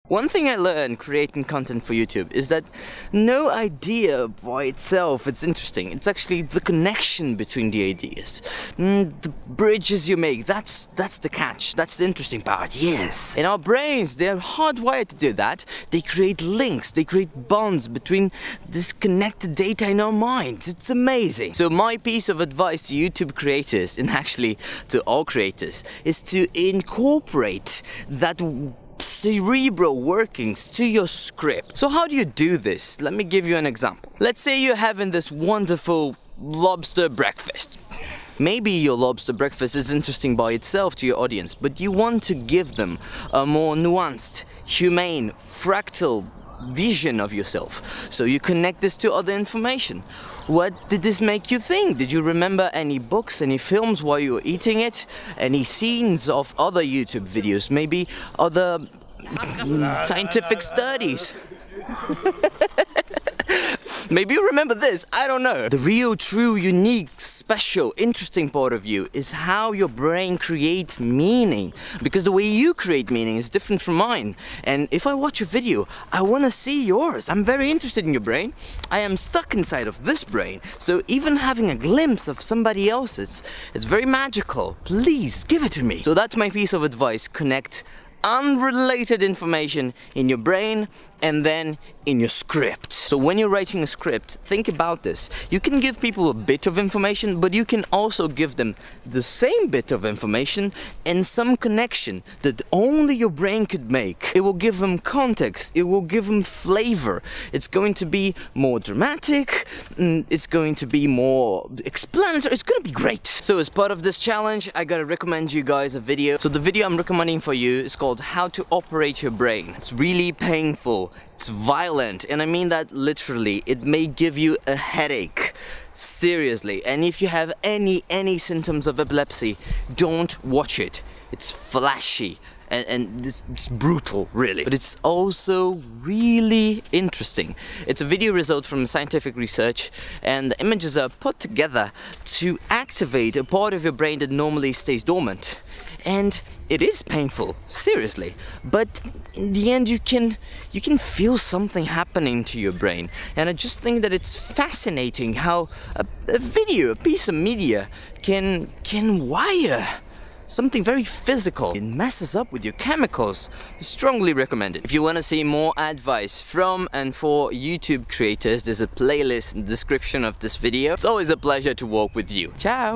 One thing I learned creating content for YouTube is that no idea by itself is interesting. It's actually the connection between the ideas. The bridges you make, that's the catch. That's the interesting part, yes. In our brains, they're hardwired to do that. They create links, they create bonds between this connected data in our minds. It's amazing. So my piece of advice to YouTube creators, and actually to all creators, is to incorporate that cerebral workings to your script. So how do you do this? Let me give you an example. Let's say you're having this wonderful lobster breakfast. Maybe your lobster breakfast is interesting by itself to your audience, but you want to give them a more nuanced, humane, fractal vision of yourself. So you connect this to other information. What did this make you think? Did you remember any books, any films while you were eating it? Any scenes of other YouTube videos? Maybe other scientific studies? Maybe you remember this, I don't know. The real, true, unique, special, interesting part of you is how your brain creates meaning. Because the way you create meaning is different from mine. And if I watch a video, I want to see yours. I'm very interested in your brain. I am stuck inside of this brain. So even having a glimpse of somebody else's, it's very magical. Please, give it to me. So that's my piece of advice. Connect unrelated information in your brain and then in your script. So when you're writing a script, think about this. You can give people a bit of information, but you can also give them the same bit of information and some connection that only your brain could make. It will give them context, it will give them flavor. It's going to be more dramatic, it's going to be more explanatory, it's going to be great. So as part of this challenge, I gotta recommend you guys a video. So the video I'm recommending for you is called How to Operate Your Brain. It's really painful. It's violent, and I mean that literally. It may give you a headache, seriously. And if you have any symptoms of epilepsy, don't watch it. It's flashy and it's brutal, really. But it's also really interesting. It's a video result from scientific research, and the images are put together to activate a part of your brain that normally stays dormant. And it is painful, seriously, but in the end you can feel something happening to your brain. And I just think that it's fascinating how a video, a piece of media can wire something very physical. It messes up with your chemicals. Strongly recommended. If you want to see more advice from and for YouTube creators, there's a playlist in the description of this video. It's always a pleasure to walk with you. Ciao!